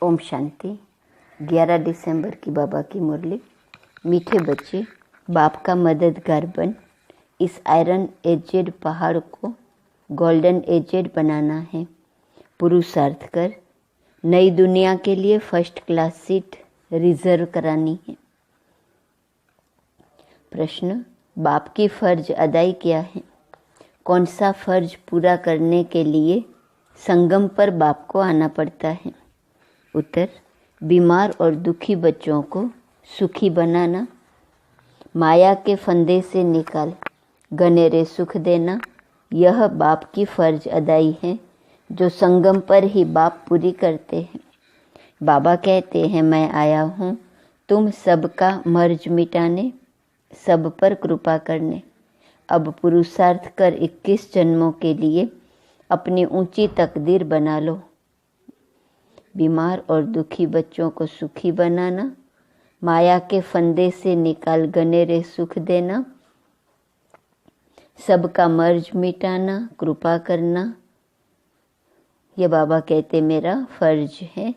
ओम शांति। 11 दिसंबर की बाबा की मुरली। मीठे बच्चे, बाप का मददगार बन इस आयरन एजेड पहाड़ को गोल्डन एजेड बनाना है। पुरुषार्थ कर नई दुनिया के लिए फर्स्ट क्लास सीट रिजर्व करानी है। प्रश्न, बाप की फर्ज अदाई क्या है? कौन सा फर्ज पूरा करने के लिए संगम पर बाप को आना पड़ता है? उत्तर, बीमार और दुखी बच्चों को सुखी बनाना, माया के फंदे से निकाल गनेरे सुख देना, यह बाप की फर्ज अदाई है जो संगम पर ही बाप पूरी करते हैं। बाबा कहते हैं, मैं आया हूँ तुम सबका मर्ज मिटाने, सब पर कृपा करने। अब पुरुषार्थ कर 21 जन्मों के लिए अपनी ऊंची तकदीर बना लो। बीमार और दुखी बच्चों को सुखी बनाना, माया के फंदे से निकाल गनेरे सुख देना, सबका मर्ज मिटाना, कृपा करना, ये बाबा कहते मेरा फर्ज है।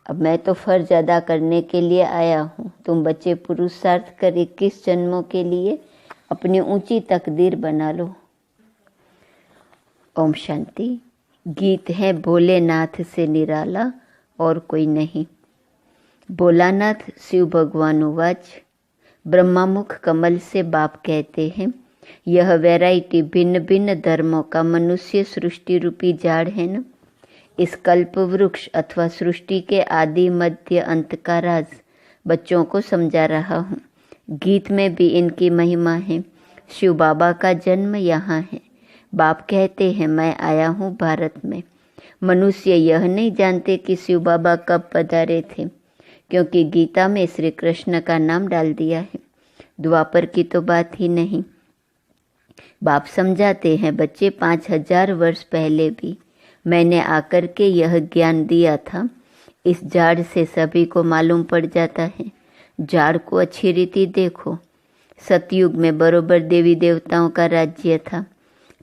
अब मैं तो फर्ज अदा करने के लिए आया हूँ। तुम बच्चे पुरुषार्थ कर 21 जन्मों के लिए अपनी ऊंची तकदीर बना लो। ओम शांति। गीत है भोलेनाथ से निराला और कोई नहीं। भोलानाथ शिव भगवान उवाच, ब्रह्मामुख कमल से बाप कहते हैं, यह वैरायटी भिन्न भिन्न धर्मों का मनुष्य सृष्टि रूपी झाड़ है न। इस कल्प वृक्ष अथवा सृष्टि के आदि मध्य अंत का राज बच्चों को समझा रहा हूँ। गीत में भी इनकी महिमा है। शिव बाबा का जन्म यहाँ है। बाप कहते हैं, मैं आया हूँ भारत में। मनुष्य यह नहीं जानते कि शिव बाबा कब पधारे थे, क्योंकि गीता में श्री कृष्ण का नाम डाल दिया है। द्वापर की तो बात ही नहीं। बाप समझाते हैं, बच्चे 5000 वर्ष पहले भी मैंने आकर के यह ज्ञान दिया था। इस झाड़ से सभी को मालूम पड़ जाता है। झाड़ को अच्छी रीति देखो। सतयुग में बरोबर देवी देवताओं का राज्य था।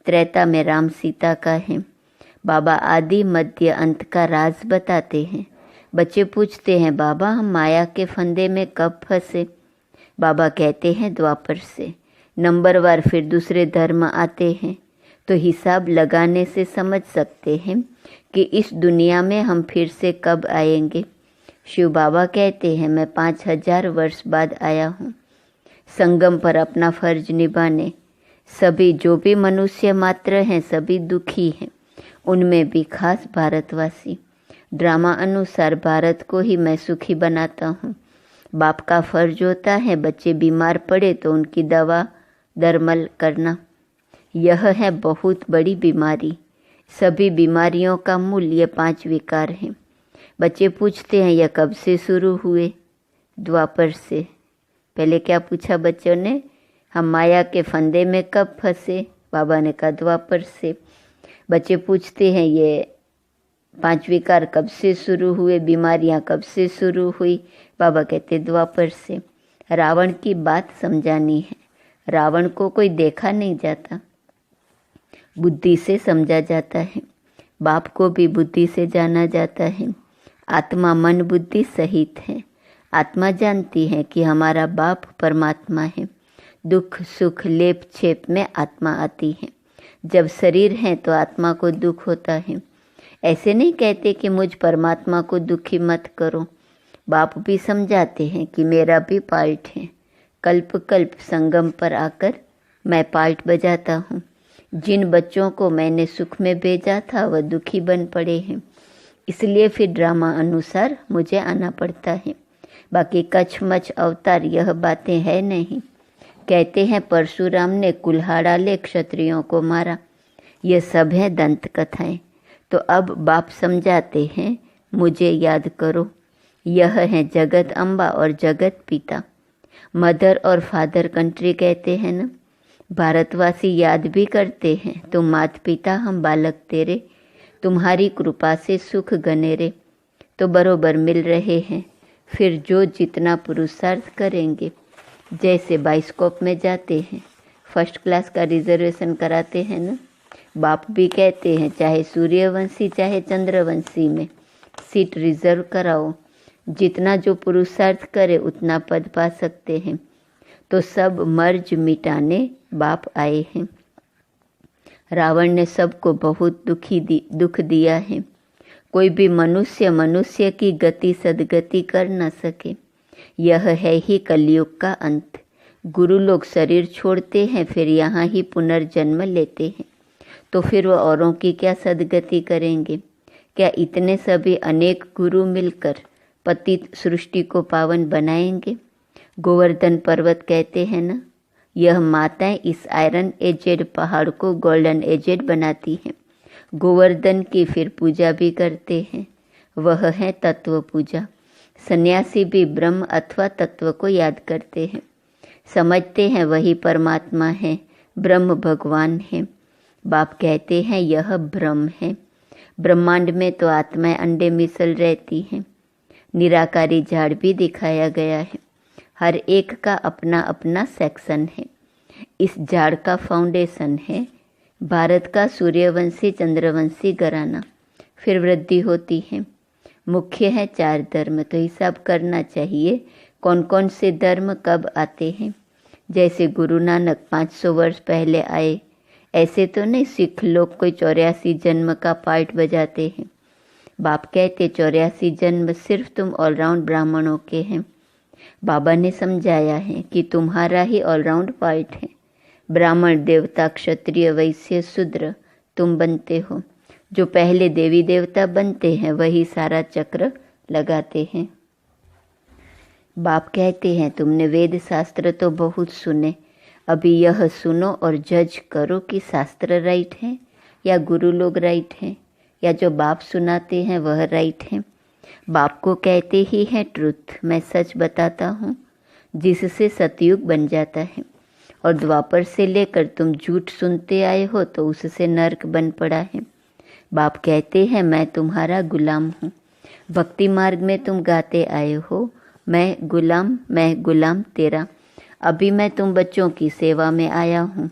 त्रेता में राम सीता का है। बाबा आदि मध्य अंत का राज बताते हैं। बच्चे पूछते हैं, बाबा हम माया के फंदे में कब फंसे? बाबा कहते हैं, द्वापर से। नंबरवार फिर दूसरे धर्म आते हैं, तो हिसाब लगाने से समझ सकते हैं कि इस दुनिया में हम फिर से कब आएंगे। शिव बाबा कहते हैं, मैं 5000 वर्ष बाद आया हूँ संगम पर अपना फर्ज निभाने। सभी जो भी मनुष्य मात्र हैं सभी दुखी हैं, उनमें भी खास भारतवासी। ड्रामा अनुसार भारत को ही मैं सुखी बनाता हूँ। बाप का फर्ज होता है बच्चे बीमार पड़े तो उनकी दवा दरमल करना। यह है बहुत बड़ी बीमारी। सभी बीमारियों का मूल ये 5 विकार हैं। बच्चे पूछते हैं, यह कब से शुरू हुए? द्वापर से। पहले क्या पूछा बच्चों ने? हम माया के फंदे में कब फंसे? बाबा ने कहा द्वापर से। बच्चे पूछते हैं, ये 5 विकार कब से शुरू हुए? बीमारियां कब से शुरू हुई? बाबा कहते द्वापर से। रावण की बात समझानी है। रावण को कोई देखा नहीं जाता, बुद्धि से समझा जाता है। बाप को भी बुद्धि से जाना जाता है। आत्मा मन बुद्धि सहित है। आत्मा जानती है कि हमारा बाप परमात्मा है। दुख सुख लेप छेप में आत्मा आती है। जब शरीर है तो आत्मा को दुख होता है। ऐसे नहीं कहते कि मुझ परमात्मा को दुखी मत करो। बाप भी समझाते हैं कि मेरा भी पार्ट है। कल्प कल्प संगम पर आकर मैं पार्ट बजाता हूँ। जिन बच्चों को मैंने सुख में भेजा था वह दुखी बन पड़े हैं, इसलिए फिर ड्रामा अनुसार मुझे आना पड़ता है। बाकी कछमच अवतार यह बातें है नहीं। कहते हैं परशुराम ने कुल्हाड़ा ले क्षत्रियों को मारा। ये सब है दंत कथाएं। तो अब बाप समझाते हैं, मुझे याद करो। यह है जगत अम्बा और जगत पिता। मदर और फादर कंट्री कहते हैं ना। भारतवासी याद भी करते हैं, तुम मात पिता हम बालक तेरे, तुम्हारी कृपा से सुख गनेरे। तो बरोबर मिल रहे हैं। फिर जो जितना पुरुषार्थ करेंगे, जैसे बाइस्कोप में जाते हैं, फर्स्ट क्लास का रिजर्वेशन कराते हैं ना। बाप भी कहते हैं, चाहे सूर्यवंशी चाहे चंद्रवंशी में सीट रिजर्व कराओ, जितना जो पुरुषार्थ करे उतना पद पा सकते हैं। तो सब मर्ज मिटाने बाप आए हैं। रावण ने सबको बहुत दुख दिया है। कोई भी मनुष्य की गति सदगति कर न सके। यह है ही कलयुग का अंत। गुरु लोग शरीर छोड़ते हैं, फिर यहाँ ही पुनर्जन्म लेते हैं, तो फिर वो औरों की क्या सदगति करेंगे? क्या इतने सभी अनेक गुरु मिलकर पतित सृष्टि को पावन बनाएंगे? गोवर्धन पर्वत कहते हैं ना, यह माताएं इस आयरन एजेड पहाड़ को गोल्डन एजेड बनाती हैं। गोवर्धन की फिर पूजा भी करते हैं, वह है तत्व पूजा। सन्यासी भी ब्रह्म अथवा तत्व को याद करते हैं, समझते हैं वही परमात्मा है, ब्रह्म भगवान है। बाप कहते हैं यह ब्रह्म है। ब्रह्मांड में तो आत्माएं अंडे मिसल रहती हैं। निराकारी झाड़ भी दिखाया गया है, हर एक का अपना अपना सेक्शन है। इस झाड़ का फाउंडेशन है भारत का सूर्यवंशी चंद्रवंशी घराना, फिर वृद्धि होती है। मुख्य है 4 धर्म, तो हिसाब करना चाहिए कौन कौन से धर्म कब आते हैं। जैसे गुरु नानक 500 वर्ष पहले आए, ऐसे तो नहीं सिख लोग कोई 84 जन्म का पार्ट बजाते हैं। बाप कहते 84 जन्म सिर्फ तुम ऑलराउंड ब्राह्मणों के हैं। बाबा ने समझाया है कि तुम्हारा ही ऑलराउंड पार्ट है। ब्राह्मण, देवता, क्षत्रिय, वैश्य, शूद्र तुम बनते हो। जो पहले देवी देवता बनते हैं वही सारा चक्र लगाते हैं। बाप कहते हैं तुमने वेद शास्त्र तो बहुत सुने, अभी यह सुनो और जज करो कि शास्त्र राइट है या गुरु लोग राइट हैं, या जो बाप सुनाते हैं वह राइट है। बाप को कहते ही है ट्रुथ, मैं सच बताता हूँ, जिससे सतयुग बन जाता है। और द्वापर से लेकर तुम झूठ सुनते आए हो तो उससे नरक बन पड़ा है। बाप कहते हैं मैं तुम्हारा गुलाम हूँ। भक्ति मार्ग में तुम गाते आए हो, मैं गुलाम तेरा। अभी मैं तुम बच्चों की सेवा में आया हूँ।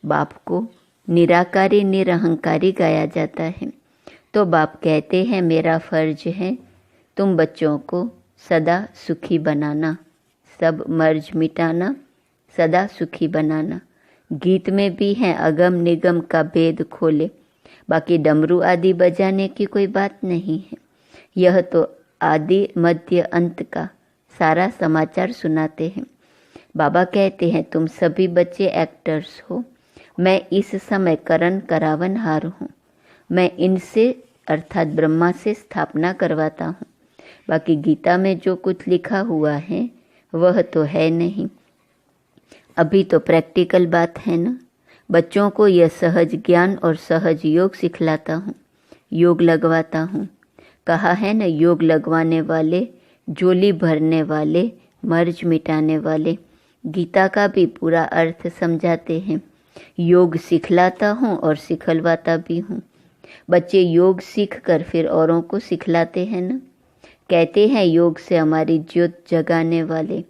बाप को निराकारी निरहंकारी गाया जाता है। तो बाप कहते हैं मेरा फर्ज है तुम बच्चों को सदा सुखी बनाना, सब मर्ज मिटाना, सदा सुखी बनाना। गीत में भी है अगम निगम का भेद खोले, बाकी डमरू आदि बजाने की कोई बात नहीं है। यह तो आदि मध्य अंत का सारा समाचार सुनाते हैं। बाबा कहते हैं तुम सभी बच्चे एक्टर्स हो, मैं इस समय करण करावन हार हूँ। मैं इनसे अर्थात ब्रह्मा से स्थापना करवाता हूँ। बाकी गीता में जो कुछ लिखा हुआ है वह तो है नहीं। अभी तो प्रैक्टिकल बात है ना। बच्चों को यह सहज ज्ञान और सहज योग सिखलाता हूँ, योग लगवाता हूँ। कहा है न, योग लगवाने वाले, झोली भरने वाले, मर्ज मिटाने वाले। गीता का भी पूरा अर्थ समझाते हैं। योग सिखलाता हूँ और सिखलवाता भी हूँ। बच्चे योग सीख कर फिर औरों को सिखलाते हैं न। कहते हैं योग से हमारी ज्योत जगाने वाले।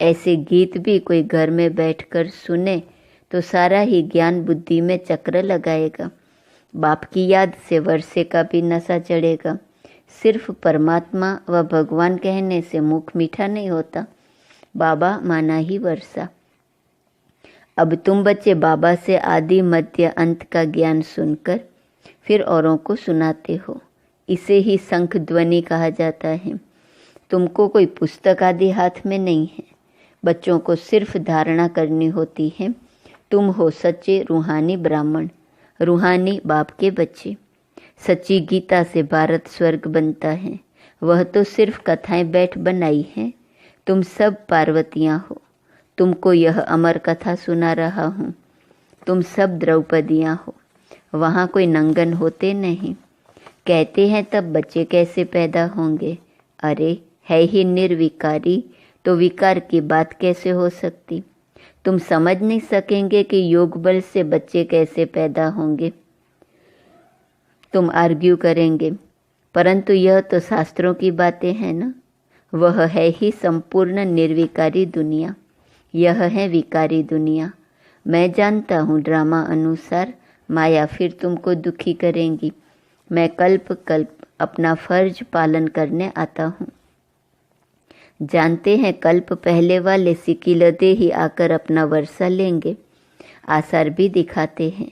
ऐसे गीत भी कोई घर में बैठकर सुने तो सारा ही ज्ञान बुद्धि में चक्र लगाएगा। बाप की याद से वर्षे का भी नशा चढ़ेगा। सिर्फ परमात्मा व भगवान कहने से मुख मीठा नहीं होता, बाबा माना ही वर्षा। अब तुम बच्चे बाबा से आदि मध्य अंत का ज्ञान सुनकर फिर औरों को सुनाते हो। इसे ही शंख ध्वनि कहा जाता है। तुमको कोई पुस्तक आदि हाथ में नहीं है, बच्चों को सिर्फ धारणा करनी होती है। तुम हो सच्चे रूहानी ब्राह्मण, रूहानी बाप के बच्चे। सच्ची गीता से भारत स्वर्ग बनता है, वह तो सिर्फ कथाएं बैठ बनाई हैं। तुम सब पार्वतियाँ हो, तुमको यह अमर कथा सुना रहा हूँ। तुम सब द्रौपदियाँ हो, वहाँ कोई नंगन होते नहीं। कहते हैं तब बच्चे कैसे पैदा होंगे? अरे है ही निर्विकारी, तो विकार की बात कैसे हो सकती? तुम समझ नहीं सकेंगे कि योग बल से बच्चे कैसे पैदा होंगे। तुम आर्ग्यू करेंगे, परंतु यह तो शास्त्रों की बातें हैं ना। वह है ही संपूर्ण निर्विकारी दुनिया, यह है विकारी दुनिया। मैं जानता हूँ ड्रामा अनुसार माया फिर तुमको दुखी करेंगी। मैं कल्प कल्प अपना फर्ज पालन करने आता हूँ। जानते हैं कल्प पहले वाले सिकिलदे ही आकर अपना वर्षा लेंगे। आसार भी दिखाते हैं।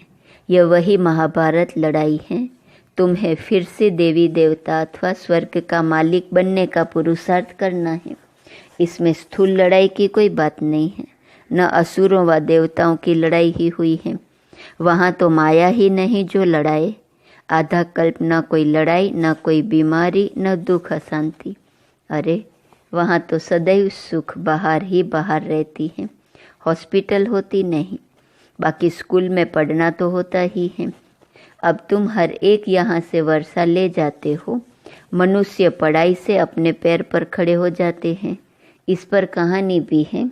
यह वही महाभारत लड़ाई है। तुम्हें फिर से देवी देवता अथवा स्वर्ग का मालिक बनने का पुरुषार्थ करना है। इसमें स्थूल लड़ाई की कोई बात नहीं है। न असुरों व देवताओं की लड़ाई ही हुई है। वहाँ तो माया ही नहीं जो लड़ाए। आधा कल्प न कोई लड़ाई, न कोई बीमारी, न दुख अशांति। अरे वहाँ तो सदैव सुख बाहर ही बाहर रहती है। हॉस्पिटल होती नहीं। बाकी स्कूल में पढ़ना तो होता ही है। अब तुम हर एक यहाँ से वर्षा ले जाते हो। मनुष्य पढ़ाई से अपने पैर पर खड़े हो जाते हैं। इस पर कहानी भी है।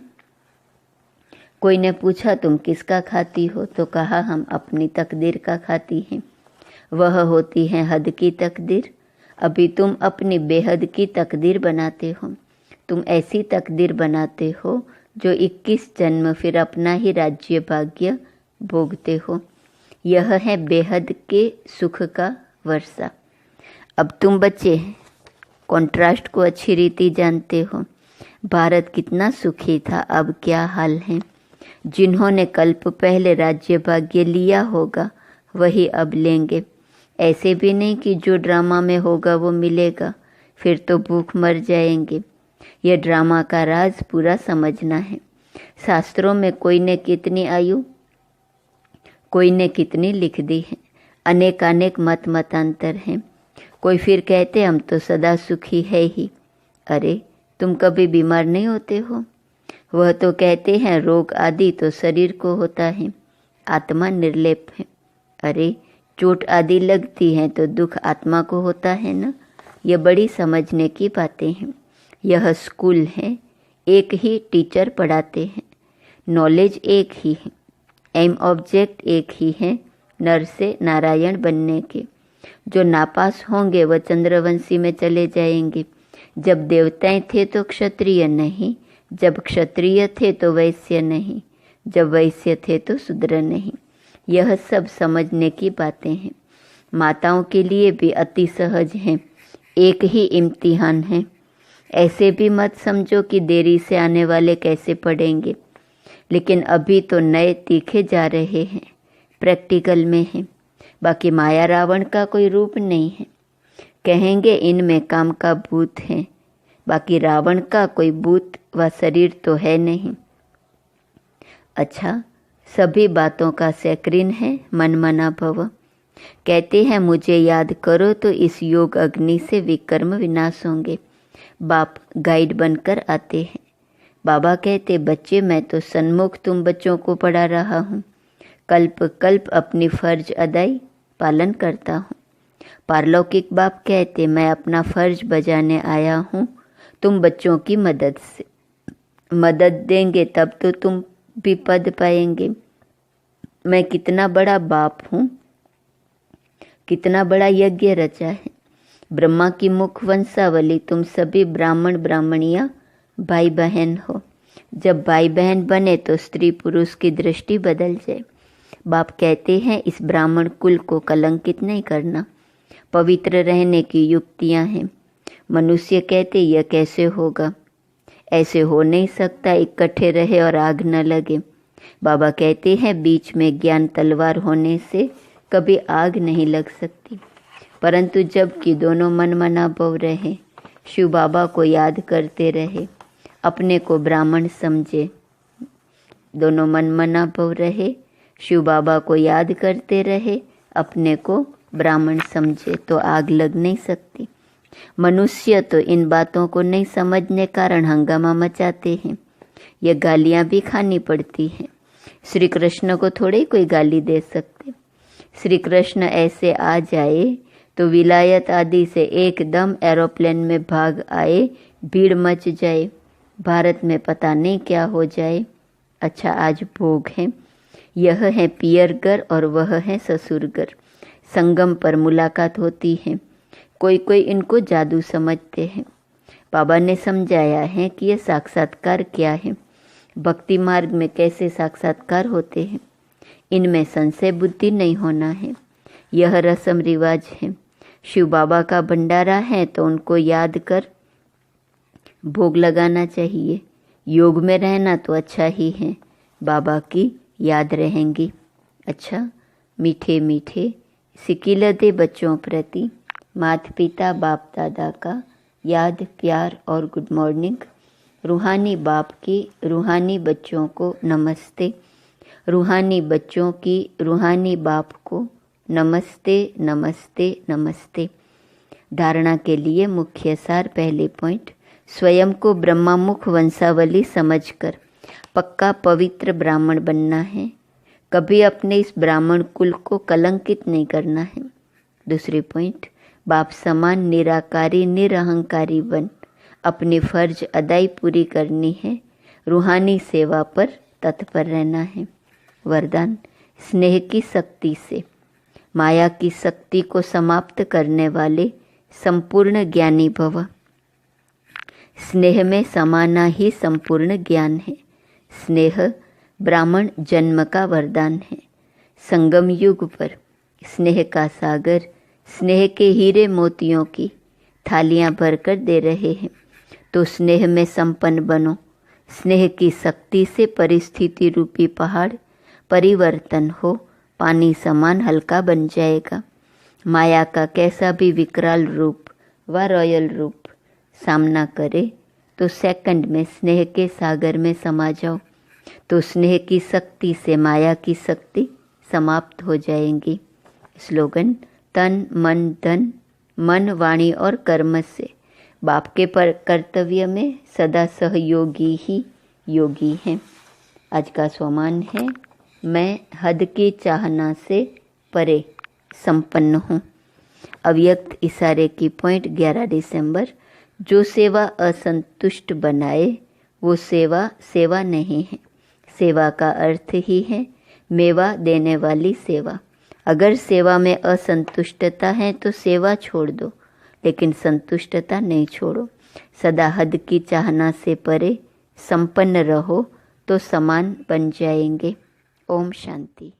कोई ने पूछा तुम किसका खाती हो, तो कहा हम अपनी तकदीर का खाती हैं। वह होती है हद की तकदीर। अभी तुम अपनी बेहद की तकदीर बनाते हो। तुम ऐसी तकदीर बनाते हो जो 21 जन्म फिर अपना ही राज्य भाग्य भोगते हो। यह है बेहद के सुख का वर्षा। अब तुम बच्चे कॉन्ट्रास्ट को अच्छी रीति जानते हो। भारत कितना सुखी था, अब क्या हाल है। जिन्होंने कल्प पहले राज्य भाग्य लिया होगा वही अब लेंगे। ऐसे भी नहीं कि जो ड्रामा में होगा वो मिलेगा, फिर तो भूख मर जाएंगे। यह ड्रामा का राज पूरा समझना है। शास्त्रों में कोई ने कितनी आयु, कोई ने कितनी लिख दी है। अनेक मतांतर हैं। कोई फिर कहते हम तो सदा सुखी है ही। अरे तुम कभी बीमार नहीं होते हो। वह तो कहते हैं रोग आदि तो शरीर को होता है, आत्मा निर्लेप है। अरे चोट आदि लगती है तो दुख आत्मा को होता है ना। यह बड़ी समझने की बातें हैं। यह स्कूल है, एक ही टीचर पढ़ाते हैं। नॉलेज एक ही है, एम ऑब्जेक्ट एक ही है, नर से नारायण बनने के। जो नापास होंगे वह चंद्रवंशी में चले जाएंगे। जब देवताएं थे तो क्षत्रिय नहीं, जब क्षत्रिय थे तो वैश्य नहीं, जब वैश्य थे तो शूद्र नहीं। यह सब समझने की बातें हैं। माताओं के लिए भी अति सहज हैं। एक ही इम्तिहान है। ऐसे भी मत समझो कि देरी से आने वाले कैसे पढ़ेंगे। लेकिन अभी तो नए तीखे जा रहे हैं, प्रैक्टिकल में है। बाकी माया रावण का कोई रूप नहीं है। कहेंगे इनमें काम का भूत है, बाकी रावण का कोई भूत व शरीर तो है नहीं। अच्छा, सभी बातों का सैक्रिन है मनमना भव। कहते हैं मुझे याद करो तो इस योग अग्नि से विकर्म विनाश होंगे। बाप गाइड बनकर आते हैं। बाबा कहते बच्चे मैं तो सन्मुख तुम बच्चों को पढ़ा रहा हूँ। कल्प कल्प अपनी फर्ज अदाई पालन करता हूँ। पारलौकिक बाप कहते मैं अपना फर्ज बजाने आया हूँ। तुम बच्चों की मदद से मदद देंगे तब तो तुम भी पद पाएंगे। मैं कितना बड़ा बाप हूँ, कितना बड़ा यज्ञ रचा है। ब्रह्मा की मुख वंशावली तुम सभी ब्राह्मण ब्राह्मणियाँ भाई बहन हो। जब भाई बहन बने तो स्त्री पुरुष की दृष्टि बदल जाए। बाप कहते हैं इस ब्राह्मण कुल को कलंकित नहीं करना। पवित्र रहने की युक्तियां हैं। मनुष्य कहते यह कैसे होगा, ऐसे हो नहीं सकता, इकट्ठे रहे और आग न लगे। बाबा कहते हैं बीच में ज्ञान तलवार होने से कभी आग नहीं लग सकती। परंतु जब कि दोनों मनमना भव रहे, शिव बाबा को याद करते रहे, अपने को ब्राह्मण समझे, दोनों मनमना भव रहे, शिव बाबा को याद करते रहे, अपने को ब्राह्मण समझे, तो आग लग नहीं सकती। मनुष्य तो इन बातों को नहीं समझने कारण हंगामा मचाते हैं। ये गालियाँ भी खानी पड़ती हैं। श्री कृष्ण को थोड़े कोई गाली दे सकते। श्री कृष्ण ऐसे आ जाए तो विलायत आदि से एकदम एरोप्लेन में भाग आए, भीड़ मच जाए, भारत में पता नहीं क्या हो जाए। अच्छा आज भोग है, यह है पियरगर और वह है ससुरगर। संगम पर मुलाकात होती है। कोई कोई इनको जादू समझते हैं। बाबा ने समझाया है कि यह साक्षात्कार क्या है, भक्ति मार्ग में कैसे साक्षात्कार होते हैं। इनमें संशय बुद्धि नहीं होना है। यह रस्म रिवाज है। शिव बाबा का भंडारा है तो उनको याद कर भोग लगाना चाहिए। योग में रहना तो अच्छा ही है, बाबा की याद रहेंगी। अच्छा, मीठे मीठे सिकिलते बच्चों प्रति माता पिता बाप दादा का याद, प्यार और गुड मॉर्निंग। रूहानी बाप की रूहानी बच्चों को नमस्ते। रूहानी बच्चों की रूहानी बाप को नमस्ते नमस्ते नमस्ते। धारणा के लिए मुख्य सार। पहले पॉइंट, स्वयं को ब्रह्मामुख वंशावली समझकर पक्का पवित्र ब्राह्मण बनना है। कभी अपने इस ब्राह्मण कुल को कलंकित नहीं करना है। दूसरी पॉइंट, बाप समान निराकारी निरहंकारी बन अपनी फर्ज अदाई पूरी करनी है। रूहानी सेवा पर तत्पर रहना है। वरदान, स्नेह की शक्ति से माया की शक्ति को समाप्त करने वाले संपूर्ण ज्ञानी भव। स्नेह में समाना ही संपूर्ण ज्ञान है। स्नेह ब्राह्मण जन्म का वरदान है। संगम युग पर स्नेह का सागर स्नेह के हीरे मोतियों की थालियां भरकर दे रहे हैं, तो स्नेह में संपन्न बनो। स्नेह की शक्ति से परिस्थिति रूपी पहाड़ परिवर्तन हो पानी समान हल्का बन जाएगा। माया का कैसा भी विकराल रूप व रॉयल रूप सामना करे तो सेकंड में स्नेह के सागर में समा जाओ, तो स्नेह की शक्ति से माया की शक्ति समाप्त हो जाएंगी। स्लोगन, तन मन धन मन वाणी और कर्म से बाप के पर कर्तव्य में सदा सहयोगी ही योगी हैं। आज का स्वमान है, मैं हद की चाहना से परे संपन्न हूँ। अव्यक्त इशारे की पॉइंट 11 दिसंबर, जो सेवा असंतुष्ट बनाए वो सेवा सेवा नहीं है। सेवा का अर्थ ही है मेवा देने वाली सेवा। अगर सेवा में असंतुष्टता है तो सेवा छोड़ दो, लेकिन संतुष्टता नहीं छोड़ो। सदा हद की चाहना से परे संपन्न रहो तो समान बन जाएंगे। ओम शांति।